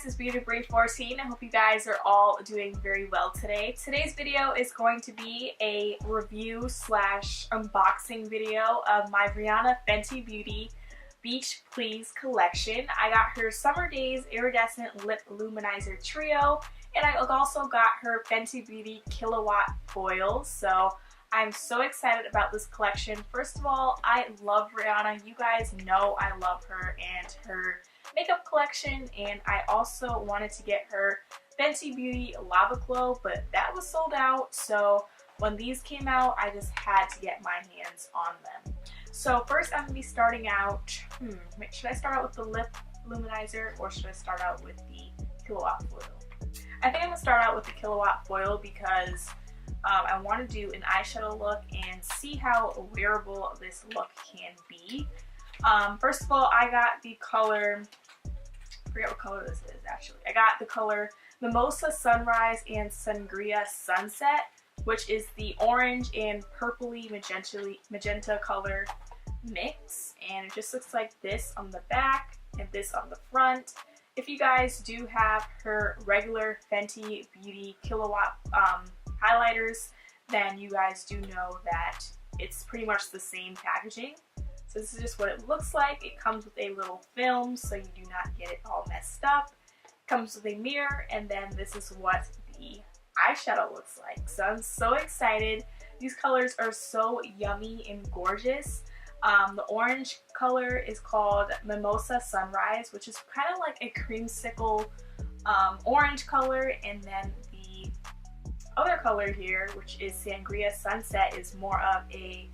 this is Beauty Brief 14. I hope you guys are all doing very well today. Today's video is going to be a review slash unboxing video of my Rihanna Fenty Beauty Beach Please collection. I got her Summer Days Iridescent Lip Luminizer Trio, and I also got her Fenty Beauty Kilowatt Foils. So I'm so excited about this collection. First of all, I love Rihanna. You guys know I love her and her makeup collection, and I also wanted to get her Fenty Beauty Lava Glow, but that was sold out. So when these came out, I just had to get my hands on them. So first I'm going to be starting out, should I start out with the lip luminizer or should I start out with the Kilowatt Foil? I think I'm going to start out with the Kilowatt Foil because I want to do an eyeshadow look and see how wearable this look can be. First of all, I got the color, I forget what color this is actually. I got the color Mimosa Sunrise and Sangria Sunset, which is the orange and purpley magenta color mix, and it just looks like this on the back and this on the front. If you guys do have her regular Fenty Beauty Kilowatt highlighters, then you guys do know that it's pretty much the same packaging. So this is just what it looks like. It comes with a little film so you do not get it all messed up. It comes with a mirror, and then this is what the eyeshadow looks like. So I'm so excited. These colors are so yummy and gorgeous. The orange color is called Mimosa Sunrise, which is kind of like a creamsicle orange color, and then the other color here, which is Sangria Sunset, is more of a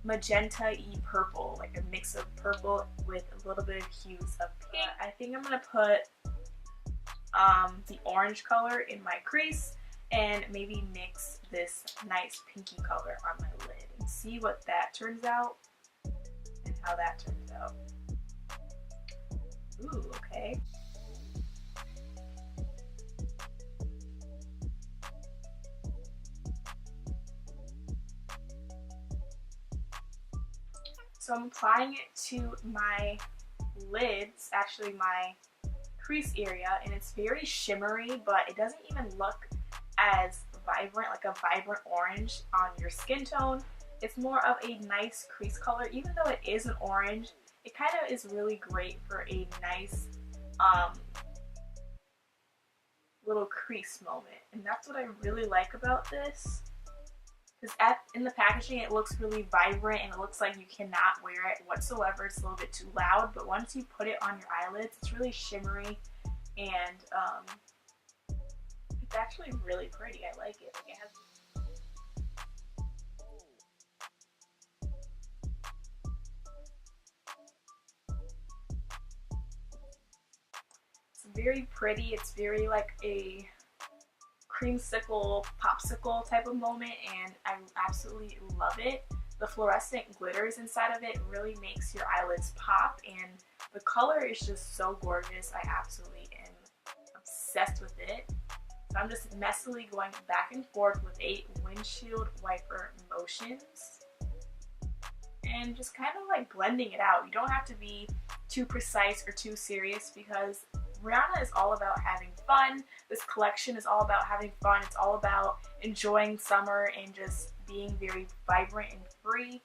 magenta-y purple, like a mix of purple with a little bit of hues of pink. I think I'm gonna put the orange color in my crease and maybe mix this nice pinky color on my lid and see what that turns out and how that turns out. Ooh, okay. So I'm applying it to my lids, actually my crease area, and it's very shimmery, but it doesn't even look as vibrant, like a vibrant orange on your skin tone. It's more of a nice crease color. Even though it is an orange, it kind of is really great for a nice little crease moment, and that's what I really like about this. Because in the packaging it looks really vibrant and it looks like you cannot wear it whatsoever. It's a little bit too loud, but once you put it on your eyelids, it's really shimmery and it's actually really pretty. I like it. It has it's very pretty. It's very like a creamsicle, popsicle type of moment, and I absolutely love it. The fluorescent glitters inside of it really makes your eyelids pop, and the color is just so gorgeous. I absolutely am obsessed with it. So I'm just messily going back and forth with a windshield wiper motions and just kind of like blending it out. You don't have to be too precise or too serious because Rihanna is all about having fun. This collection is all about having fun. It's all about enjoying summer and just being very vibrant and free.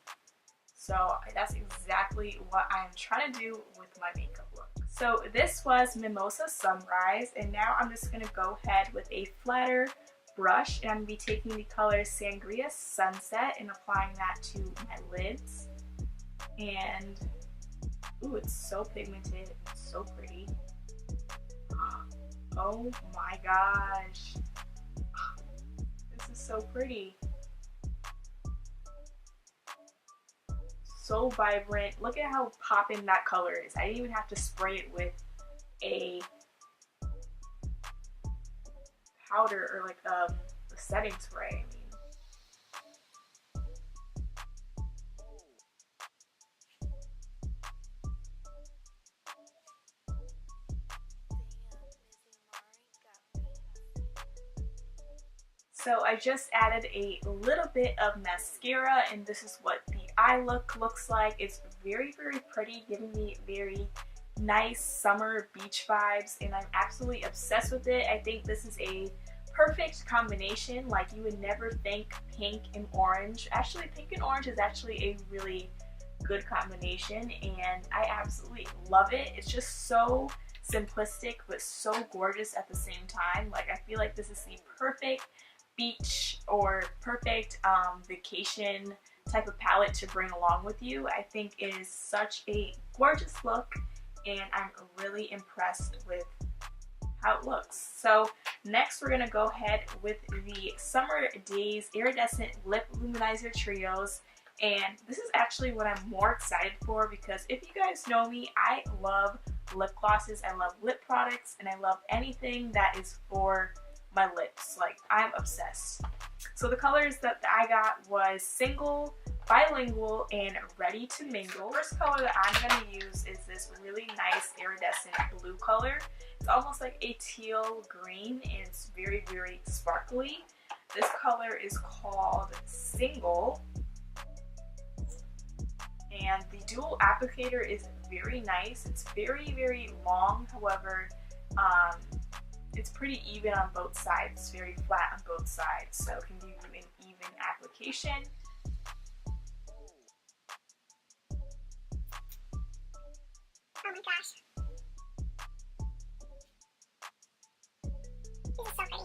So that's exactly what I'm trying to do with my makeup look. So this was Mimosa Sunrise, and now I'm just going to go ahead with a flatter brush, and I'm going to be taking the color Sangria Sunset and applying that to my lids. And ooh, it's so pigmented. It's so pretty. Oh my gosh, this is so pretty. So vibrant. Look at how poppin' that color is. I didn't even have to spray it with a powder or like a setting spray. I mean, so I just added a little bit of mascara, and this is what the eye look looks like. It's very, very pretty, giving me very nice summer beach vibes, and I'm absolutely obsessed with it. I think this is a perfect combination. Like, you would never think pink and orange. Actually, pink and orange is actually a really good combination, and I absolutely love it. It's just so simplistic but so gorgeous at the same time. Like, I feel like this is the perfect beach or perfect vacation type of palette to bring along with you. I think it is such a gorgeous look, and I'm really impressed with how it looks. So next we're gonna go ahead with the Summer Days Iridescent Lip Luminizer Trios, and this is actually what I'm more excited for, because if you guys know me, I love lip glosses, I love lip products, and I love anything that is for my lips. Like, I'm obsessed. So the colors that I got was Single, Bilingual, and Ready to Mingle. First color that I'm going to use is this really nice iridescent blue color. It's almost like a teal green, and it's very, very sparkly. This color is called Single, and the dual applicator is very nice. It's very, very long, however, it's pretty even on both sides. It's very flat on both sides, so it can give you an even application. Oh my gosh. This is so pretty.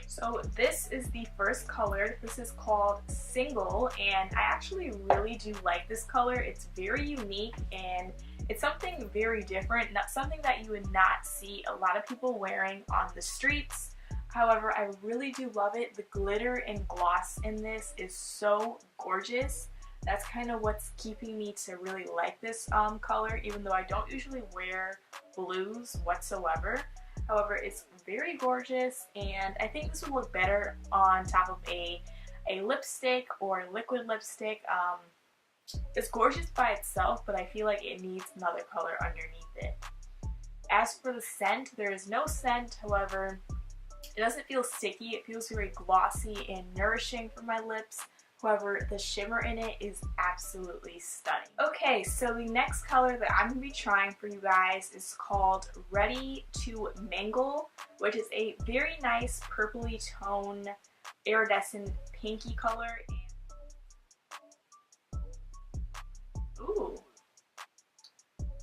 So this is the first color. This is called Single, and I actually really do like this color. It's very unique, and it's something very different, not something that you would not see a lot of people wearing on the streets. However, I really do love it. The glitter and gloss in this is so gorgeous. That's kind of what's keeping me to really like this color, even though I don't usually wear blues whatsoever. However, it's very gorgeous, and I think this would look better on top of a lipstick or liquid lipstick. It's gorgeous by itself, but I feel like it needs another color underneath it. As for the scent, there is no scent. However, it doesn't feel sticky. It feels very glossy and nourishing for my lips. However, the shimmer in it is absolutely stunning. Okay, so the next color that I'm going to be trying for you guys is called Ready to Mingle, which is a very nice purpley tone, iridescent pinky color. Ooh.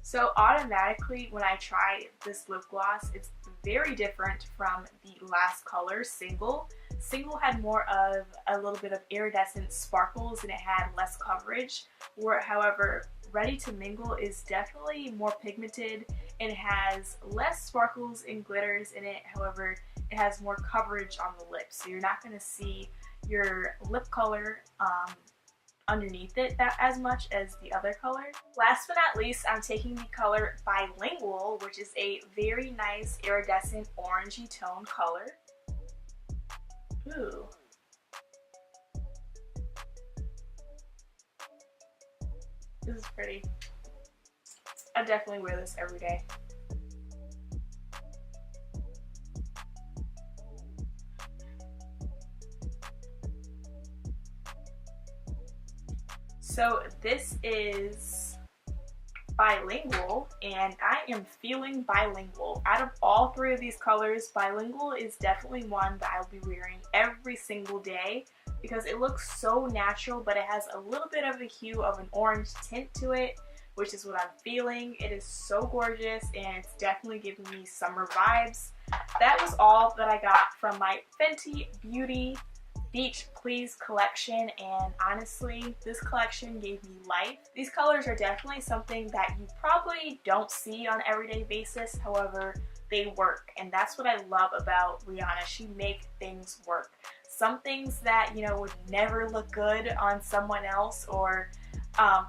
So automatically when I try this lip gloss, it's very different from the last color, Single. Single had more of a little bit of iridescent sparkles, and it had less coverage. However, Ready to Mingle is definitely more pigmented and has less sparkles and glitters in it. However, it has more coverage on the lips, so you're not going to see your lip color underneath it as much as the other color. Last but not least, I'm taking the color Bilingual, which is a very nice iridescent orangey tone color. Ooh. This is pretty. I definitely wear this every day. So this is Bilingual, and I am feeling Bilingual. Out of all three of these colors, Bilingual is definitely one that I'll be wearing every single day because it looks so natural, but it has a little bit of a hue of an orange tint to it, which is what I'm feeling. It is so gorgeous, and it's definitely giving me summer vibes. That was all that I got from my Fenty Beauty Beach Please collection, and honestly, this collection gave me life. These colors are definitely something that you probably don't see on an everyday basis. However, they work, and that's what I love about Rihanna. She makes things work. Some things that, you know, would never look good on someone else, or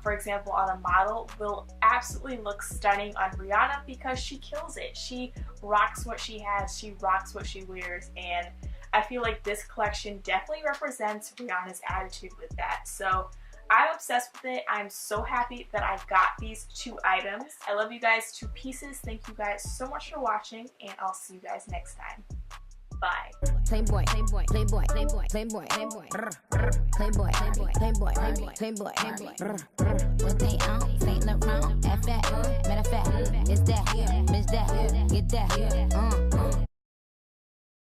for example on a model, will absolutely look stunning on Rihanna because she kills it. She rocks what she has, she rocks what she wears, and I feel like this collection definitely represents Rihanna's attitude with that. So I'm obsessed with it. I'm so happy that I got these two items. I love you guys to pieces. Thank you guys so much for watching, and I'll see you guys next time. Bye. Playboy, playboy, playboy, playboy, playboy, playboy, playboy, playboy, playboy, playboy, playboy. What they on? Saint Laurent, FF. Matter of fact, it's that, bitch that, get that.